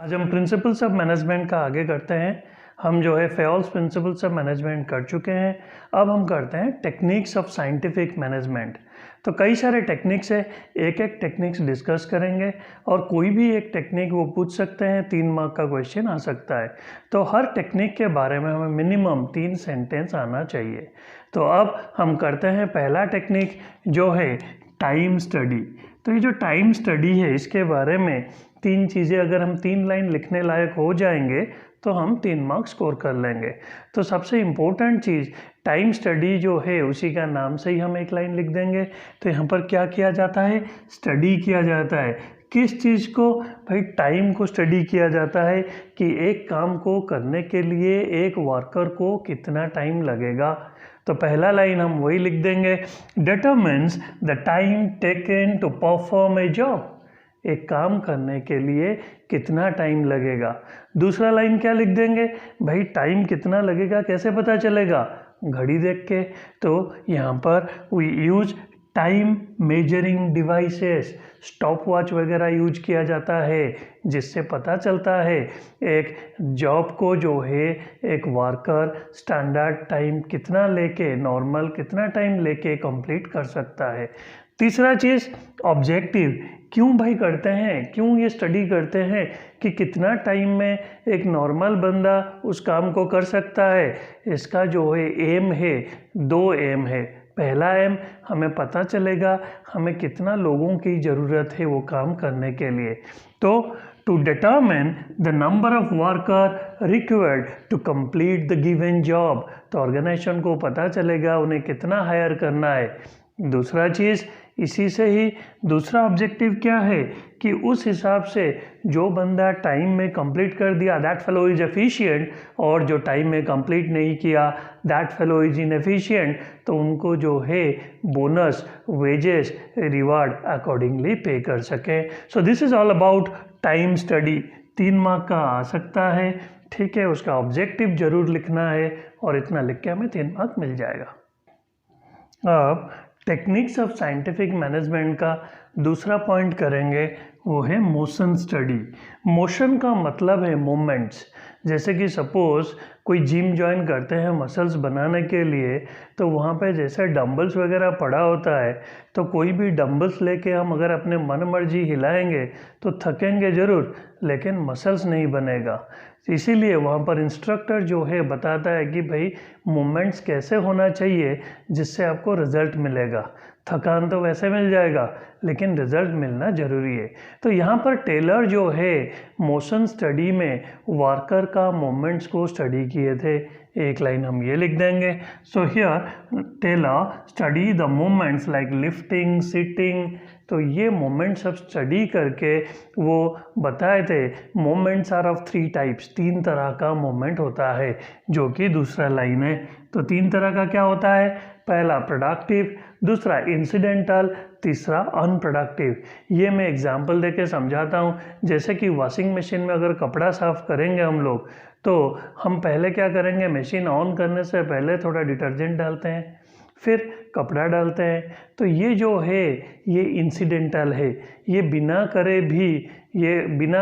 आज हम principles of management का आगे करते हैं। हम जो है फेयल्स प्रिंसिपल्स ऑफ मैनेजमेंट कर चुके हैं। अब हम करते हैं टेक्निक्स ऑफ साइंटिफिक मैनेजमेंट। तो कई सारे टेक्निक्स है, एक एक टेक्निक्स डिस्कस करेंगे और कोई भी एक टेक्निक वो पूछ सकते हैं, 3 मार्क का क्वेश्चन आ सकता है। तो हर टेक्निक के बारे में हमें मिनिमम 3 सेंटेंस आना चाहिए। तो अब हम करते हैं पहला टेक्निक जो है टाइम स्टडी। तो ये जो टाइम स्टडी है इसके बारे में 3 चीज़ें अगर हम 3 लाइन लिखने लायक हो जाएंगे तो हम 3 मार्क्स स्कोर कर लेंगे। तो सबसे इम्पोर्टेंट चीज़ टाइम स्टडी जो है उसी का नाम से ही हम एक लाइन लिख देंगे। तो यहाँ पर क्या किया जाता है, स्टडी किया जाता है। किस चीज़ को भाई, टाइम को स्टडी किया जाता है कि एक काम को करने के लिए एक वर्कर को कितना टाइम लगेगा। तो पहला लाइन हम वही लिख देंगे, determines the time taken to perform a job. एक काम करने के लिए कितना टाइम लगेगा। दूसरा लाइन क्या लिख देंगे, भाई टाइम कितना लगेगा कैसे पता चलेगा, घड़ी देख के। तो यहाँ पर we use time measuring devices, stopwatch वगैरह यूज किया जाता है जिससे पता चलता है एक जॉब को जो है एक वर्कर स्टैंडर्ड टाइम कितना लेके, नॉर्मल कितना टाइम लेके कंप्लीट कर सकता है। तीसरा चीज़ ऑब्जेक्टिव, क्यों भाई करते हैं, क्यों ये स्टडी करते हैं कि कितना टाइम में एक नॉर्मल बंदा उस काम को कर सकता है। इसका जो है एम है, 2 एम है। पहला एम, हमें पता चलेगा हमें कितना लोगों की ज़रूरत है वो काम करने के लिए। तो to determine the number of worker required to complete the given job, तो ऑर्गेनाइजेशन को पता चलेगा उन्हें कितना हायर करना है। दूसरा चीज़, इसी से ही दूसरा ऑब्जेक्टिव क्या है कि उस हिसाब से जो बंदा टाइम में कंप्लीट कर दिया दैट फेलो इज एफिशिएंट, और जो टाइम में कंप्लीट नहीं किया दैट फेलो इज इनएफिशिएंट, तो उनको जो है बोनस, वेजेस, रिवार्ड अकॉर्डिंगली पे कर सकें। So this is all about time study. 3 mark का आ सकता है, ठीक है। उसका ऑब्जेक्टिव जरूर लिखना है और इतना लिख के हमें 3 मार्क मिल जाएगा। अब टेक्निक्स ऑफ साइंटिफिक मैनेजमेंट का दूसरा पॉइंट करेंगे, वो है मोशन स्टडी। मोशन का मतलब है मूवमेंट्स। जैसे कि सपोज़ कोई जिम ज्वाइन करते हैं मसल्स बनाने के लिए, तो वहाँ पे जैसे डंबल्स वगैरह पड़ा होता है, तो कोई भी डंबल्स लेके हम अगर अपने मन मर्जी हिलाएंगे तो थकेंगे ज़रूर लेकिन मसल्स नहीं बनेगा। इसीलिए वहाँ पर इंस्ट्रक्टर जो है बताता है कि भाई मूवमेंट्स कैसे होना चाहिए जिससे आपको रिजल्ट मिलेगा। थकान तो वैसे मिल जाएगा लेकिन रिजल्ट मिलना ज़रूरी है। तो यहाँ पर टेलर जो है मोशन स्टडी में वर्कर का मूवमेंट्स को स्टडी किए थे। एक लाइन हम ये लिख देंगे, so here Taylor study the movements like lifting, sitting. तो ये मोमेंट्स सब स्टडी करके वो बताए थे मोमेंट्स आर ऑफ 3 टाइप्स, 3 तरह का मोमेंट होता है, जो कि दूसरा लाइन है। तो 3 तरह का क्या होता है, पहला प्रोडक्टिव, दूसरा इंसिडेंटल, तीसरा अनप्रोडक्टिव। ये मैं एग्जांपल देके समझाता हूँ। जैसे कि वॉशिंग मशीन में अगर कपड़ा साफ़ करेंगे हम लोग, तो हम पहले क्या करेंगे, मशीन ऑन करने से पहले थोड़ा डिटर्जेंट डालते हैं, फिर कपड़ा डालते हैं। तो ये जो है ये इंसिडेंटल है, ये बिना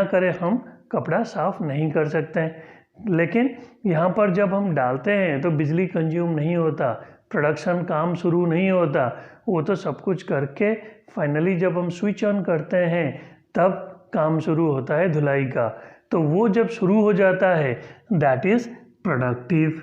करे हम कपड़ा साफ़ नहीं कर सकते हैं। लेकिन यहाँ पर जब हम डालते हैं तो बिजली कंज्यूम नहीं होता, प्रोडक्शन काम शुरू नहीं होता, वो तो सब कुछ करके फाइनली जब हम स्विच ऑन करते हैं तब काम शुरू होता है धुलाई का। तो वो जब शुरू हो जाता है दैट इज़ प्रोडक्टिव।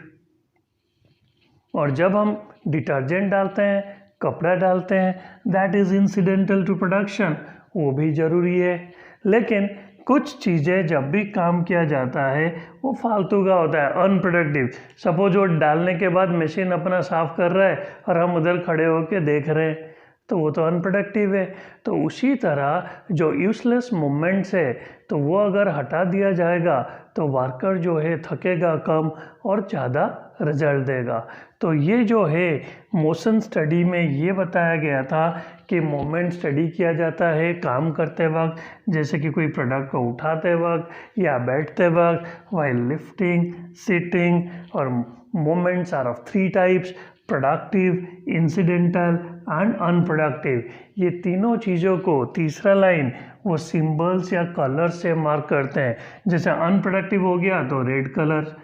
और जब हम डिटर्जेंट डालते हैं, कपड़ा डालते हैं, that is incidental to production, वो भी ज़रूरी है। लेकिन कुछ चीज़ें जब भी काम किया जाता है वो फालतू का होता है, अनप्रोडक्टिव। सपोज वो डालने के बाद मशीन अपना साफ़ कर रहा है और हम उधर खड़े होकर देख रहे हैं, तो वो तो अनप्रोडक्टिव है। तो उसी तरह जो यूजलेस मूवमेंट्स है तो वो अगर हटा दिया जाएगा तो वर्कर जो है थकेगा कम और ज़्यादा रिजल्ट देगा। तो ये जो है मोशन स्टडी में ये बताया गया था कि मूवमेंट स्टडी किया जाता है काम करते वक्त, जैसे कि कोई प्रोडक्ट को उठाते वक्त या बैठते वक्त, वाइल लिफ्टिंग, सिटिंग। और movements are of 3 types, productive, incidental and unproductive. ये तीनों चीज़ों को तीसरा लाइन वो सिंबल्स या कलर से मार्क करते हैं। जैसे अनप्रोडक्टिव हो गया तो रेड कलर,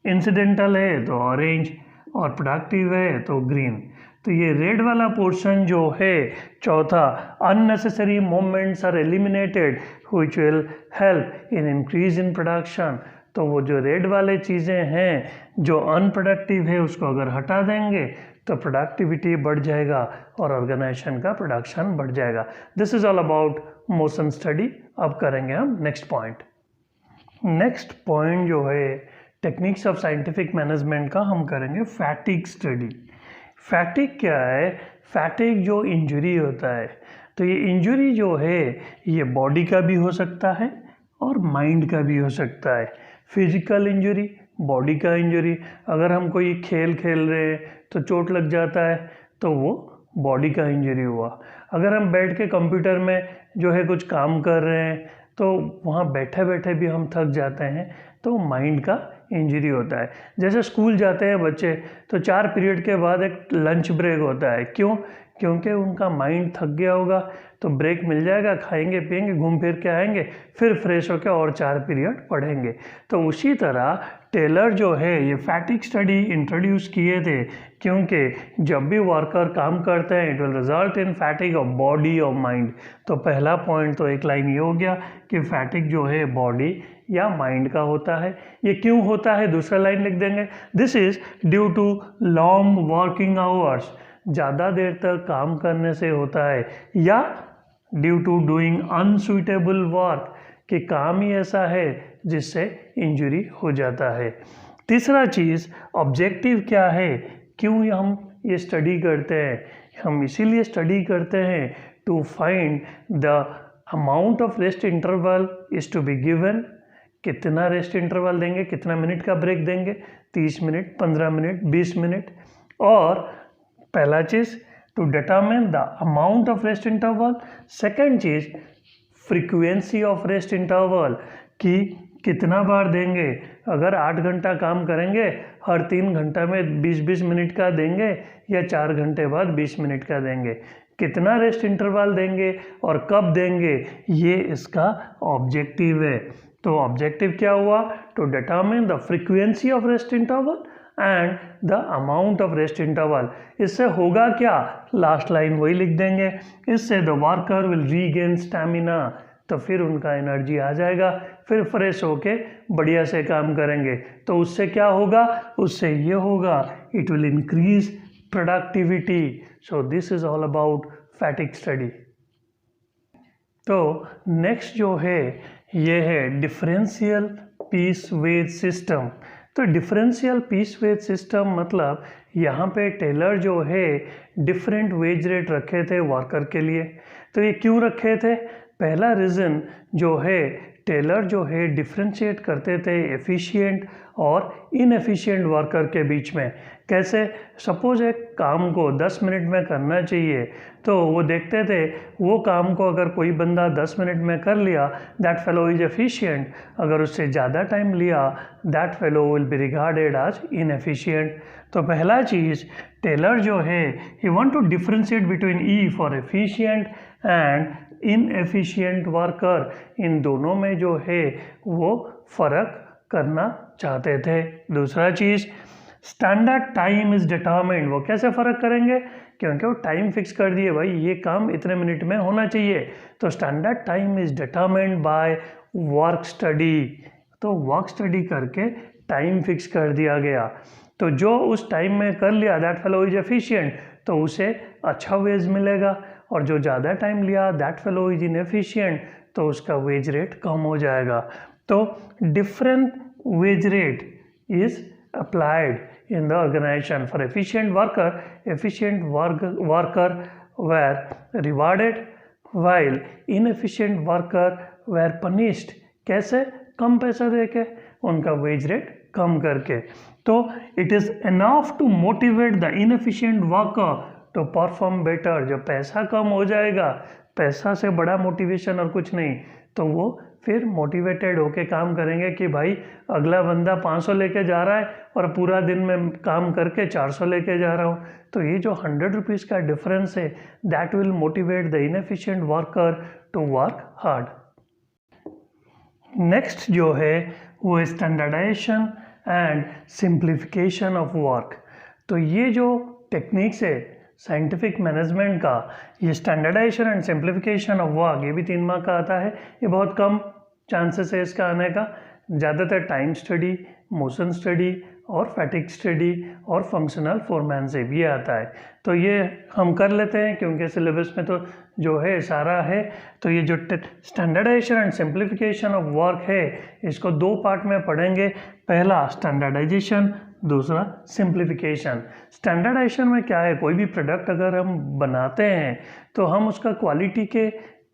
इंसिडेंटल है तो ऑरेंज, और प्रोडक्टिव है तो ग्रीन। तो ये रेड वाला पोर्शन जो है चौथा, unnecessary movements are eliminated which will help in increase in production. तो वो जो रेड वाले चीज़ें हैं जो अनप्रोडक्टिव है उसको अगर हटा देंगे तो प्रोडक्टिविटी बढ़ जाएगा और ऑर्गेनाइजेशन का प्रोडक्शन बढ़ जाएगा। This is all about motion study. अब करेंगे हम नेक्स्ट पॉइंट। नेक्स्ट पॉइंट जो है टेक्निक्स ऑफ साइंटिफिक मैनेजमेंट का, हम करेंगे फैटिग स्टडी। फैटिग क्या है? फैटिग जो इंजरी होता है, तो ये इंजरी जो है ये बॉडी का भी हो सकता है और माइंड का भी हो सकता है। फिजिकल इंजरी, बॉडी का इंजरी, अगर हम कोई खेल खेल रहे हैं तो चोट लग जाता है तो वो बॉडी का इंजरी हुआ। अगर हम बैठ के कंप्यूटर में जो है कुछ काम कर रहे हैं तो वहाँ बैठे बैठे भी हम थक जाते हैं तो माइंड का इंजरी होता है। जैसे स्कूल जाते हैं बच्चे तो 4 पीरियड के बाद एक लंच ब्रेक होता है। क्यों? क्योंकि उनका माइंड थक गया होगा तो ब्रेक मिल जाएगा, खाएंगे पिएंगे, घूम फिर के आएंगे, फिर फ्रेश होकर और 4 पीरियड पढ़ेंगे। तो उसी तरह टेलर जो है ये फैटिग स्टडी इंट्रोड्यूस किए थे, क्योंकि जब भी वर्कर काम करते हैं it will result in fatigue of body और माइंड। तो पहला पॉइंट तो एक लाइन ये हो गया कि फैटिग जो है बॉडी या माइंड का होता है। ये क्यों होता है दूसरा लाइन लिख देंगे, this is due to long working hours, ज़्यादा देर तक काम करने से होता है, या due to doing unsuitable work, कि काम ही ऐसा है जिससे इंजरी हो जाता है। तीसरा चीज़ ऑब्जेक्टिव क्या है, क्यों हम ये स्टडी करते हैं? हम इसीलिए स्टडी करते हैं to find the amount of rest interval is to be given, कितना रेस्ट इंटरवल देंगे, कितना मिनट का ब्रेक देंगे, 30 मिनट, 15 मिनट, 20 मिनट। और पहला चीज़ to determine the amount of rest interval. Second चीज़ फ्रीक्वेंसी ऑफ रेस्ट इंटरवल, कि कितना बार देंगे। अगर 8 घंटा काम करेंगे हर 3 घंटा में 20-20 मिनट का देंगे या 4 घंटे बाद 20 मिनट का देंगे, कितना रेस्ट इंटरवल देंगे और कब देंगे, ये इसका ऑब्जेक्टिव है। तो ऑब्जेक्टिव क्या हुआ? To determine the frequency of rest interval and the amount of rest interval. इससे होगा क्या? लास्ट लाइन वही लिख देंगे, इससे the worker will regain stamina, तो फिर उनका एनर्जी आ जाएगा, फिर फ्रेश होके बढ़िया से काम करेंगे। तो उससे क्या होगा? उससे ये होगा, it will increase productivity. So this is all about fatigue study. तो नेक्स्ट जो है ये है डिफरेंशियल पीस वेज सिस्टम। तो डिफरेंशियल पीस वेज सिस्टम मतलब यहाँ पे टेलर जो है डिफरेंट वेज रेट रखे थे वर्कर के लिए। तो ये क्यों रखे थे? पहला रीज़न जो है टेलर जो है डिफ्रेंशिएट करते थे एफिशिएंट और इनएफिशिएंट वर्कर के बीच में। कैसे? सपोज एक काम को 10 मिनट में करना चाहिए तो वो देखते थे वो काम को अगर कोई बंदा 10 मिनट में कर लिया दैट फेलो इज एफिशिएंट, अगर उससे ज़्यादा टाइम लिया that fellow will be regarded as inefficient. तो पहला चीज़ टेलर जो है he want to differentiate between E for efficient and inefficient worker, इन दोनों में जो है वो फ़र्क करना चाहते थे। दूसरा चीज़ स्टैंडर्ड टाइम इज़ डिटरमाइंड, वो कैसे फ़र्क करेंगे? क्योंकि वो टाइम फिक्स कर दिए, भाई ये काम इतने मिनट में होना चाहिए। तो standard time is determined by work study, तो वर्क स्टडी करके टाइम फिक्स कर दिया गया। तो जो उस टाइम में कर लिया दैट फेलो इज एफिशिएंट, तो उसे अच्छा वेज मिलेगा, और जो ज़्यादा टाइम लिया दैट फेलो इज इनएफिशिएंट, तो उसका वेज रेट कम हो जाएगा। तो different wage rate is applied in the organization. For efficient worker were rewarded while inefficient worker were punished. कैसे? कम पैसा देके, उनका वेज रेट कम करके। तो it is enough to motivate the inefficient worker to perform better. जब पैसा कम हो जाएगा, पैसा से बड़ा मोटिवेशन और कुछ नहीं, तो वो फिर मोटिवेटेड होके काम करेंगे कि भाई अगला बंदा 500 लेके जा रहा है और पूरा दिन में काम करके 400 लेके जा रहा हूँ, तो ये जो 100 रुपीज़ का डिफरेंस है that will motivate the inefficient worker to work hard. Next जो है वो standardization and simplification of work. तो ये जो टेक्निक्स है साइंटिफिक मैनेजमेंट का, ये standardization and simplification of work, ये भी 3 मार्क का आता है। ये बहुत कम चांसेस है इसका आने का। ज़्यादातर टाइम स्टडी, मोशन स्टडी और फैटिग स्टडी और फंक्शनल फोरमैनशिप ये आता है। तो ये हम कर लेते हैं क्योंकि सिलेबस में तो जो है सारा है। तो ये जो standardization and simplification of work है इसको 2 पार्ट में पढ़ेंगे। पहला स्टैंडर्डाइजेशन, दूसरा सिंप्लीफिकेशन। स्टैंडर्डाइजेशन में क्या है, कोई भी प्रोडक्ट अगर हम बनाते हैं तो हम उसका क्वालिटी के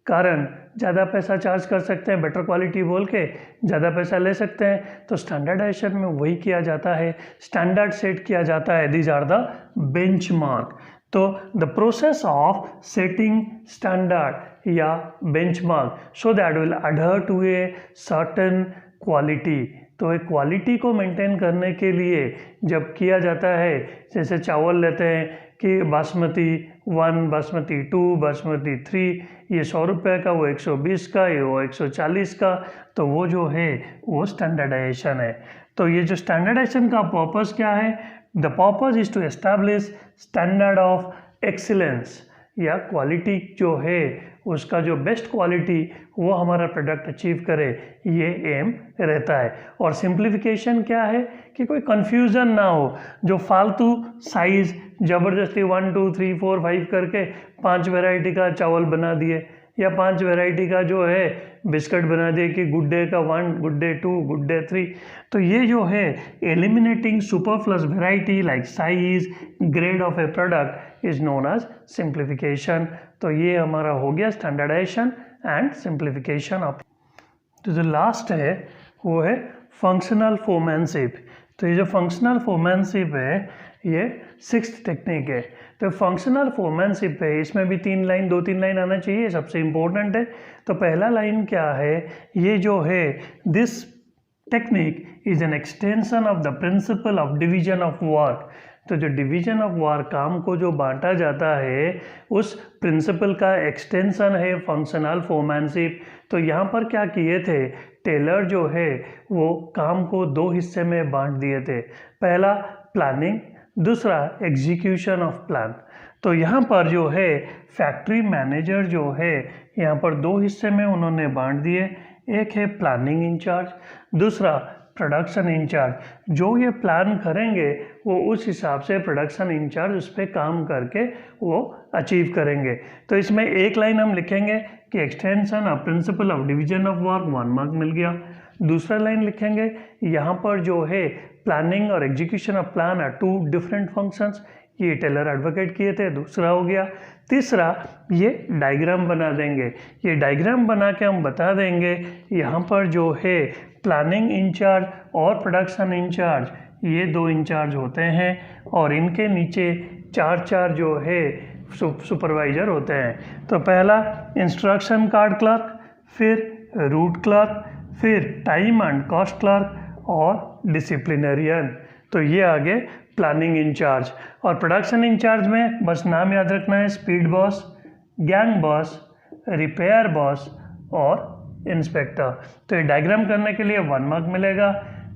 कारण ज़्यादा पैसा चार्ज कर सकते हैं, बेटर क्वालिटी बोल के ज़्यादा पैसा ले सकते हैं। तो स्टैंडर्डाइजेशन में वही किया जाता है, स्टैंडर्ड सेट किया जाता है। These are the benchmark. तो the process of setting standard या benchmark so that will adhere to a certain quality. तो एक क्वालिटी को मेंटेन करने के लिए जब किया जाता है, जैसे चावल लेते हैं कि बासमती 1, बासमती 2, बासमती 3, ये 100 रुपये का, वो 120 का, ये वो 140 का, तो वो जो है वो स्टैंडर्डाइजेशन है। तो ये जो स्टैंडर्डाइजेशन का पर्पस क्या है, the purpose is to establish standard of excellence, या क्वालिटी जो है उसका जो बेस्ट क्वालिटी वो हमारा प्रोडक्ट अचीव करे, ये एम रहता है। और सिंप्लीफिकेशन क्या है कि कोई कन्फ्यूज़न ना हो, जो फालतू साइज़ ज़बरदस्ती 1, 2, 3, 4, 5 करके 5 वैरायटी का चावल बना दिए या 5 वैरायटी का जो है बिस्किट बना दिए कि गुड डे का 1, गुड डे 2, गुड डे 3। तो ये जो है eliminating superfluous variety like size, grade of a product is known as simplification. तो ये हमारा हो गया स्टैंडर्डाइजेशन एंड सिंप्लीफिकेशन ऑफ। तो जो लास्ट है वो है फंक्शनल फोरमैनशिप। तो ये जो फंक्शनल फोरमैनशिप है ये 6th टेक्निक है। तो फंक्शनल फोरमैनशिप है, इसमें भी 2-3 लाइन आना चाहिए, सबसे इम्पोर्टेंट है। तो पहला लाइन क्या है, ये जो है this technique is an extension of the principal of division of work. तो जो डिवीजन ऑफ वर्क, काम को जो बांटा जाता है, उस प्रिंसिपल का एक्सटेंशन है फंक्शनल फोरमैनशिप। तो यहाँ पर क्या किए थे, टेलर जो है वो काम को 2 हिस्से में बांट दिए थे। पहला प्लानिंग, दूसरा एग्जीक्यूशन ऑफ प्लान। तो यहाँ पर जो है फैक्ट्री मैनेजर जो है यहाँ पर 2 हिस्से में उन्होंने बांट दिए। एक है प्लानिंग इंचार्ज, दूसरा प्रोडक्शन इंचार्ज। जो ये प्लान करेंगे वो उस हिसाब से प्रोडक्शन इंचार्ज उस पर काम करके वो अचीव करेंगे। तो इसमें एक लाइन हम लिखेंगे कि extension of principle of division of work 1 mark मिल गया। दूसरा लाइन लिखेंगे यहाँ पर जो है प्लानिंग और execution of plan are 2 different functions, ये टेलर एडवोकेट किए थे, दूसरा हो गया। तीसरा ये डायग्राम बना देंगे, ये डायग्राम बना के हम बता देंगे यहाँ पर जो है प्लानिंग इंचार्ज और प्रोडक्शन इंचार्ज, ये 2 इंचार्ज होते हैं और इनके नीचे 4 जो है सुपरवाइजर होते हैं। तो पहला इंस्ट्रक्शन कार्ड क्लर्क, फिर रूट क्लर्क, फिर टाइम एंड कॉस्ट क्लर्क और डिसिप्लिनरियन। तो ये आगे प्लानिंग इंचार्ज। और प्रोडक्शन इंचार्ज में बस नाम याद रखना है, speed boss, gang boss, repair boss और इंस्पेक्टर। तो ये डायग्राम करने के लिए 1 मार्क मिलेगा,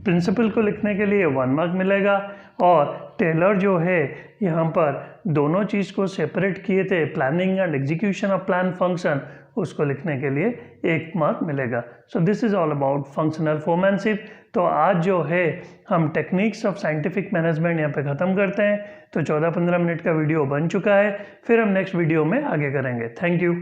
प्रिंसिपल को लिखने के लिए 1 मार्क मिलेगा, और टेलर जो है यहाँ पर दोनों चीज़ को सेपरेट किए थे, planning and execution of plan function, उसको लिखने के लिए 1 मार्क मिलेगा। So this is all about functional foremanship. तो आज जो है हम टेक्निक्स ऑफ साइंटिफिक मैनेजमेंट यहाँ पे ख़त्म करते हैं। तो 14-15 मिनट का वीडियो बन चुका है, फिर हम नेक्स्ट वीडियो में आगे करेंगे। Thank you.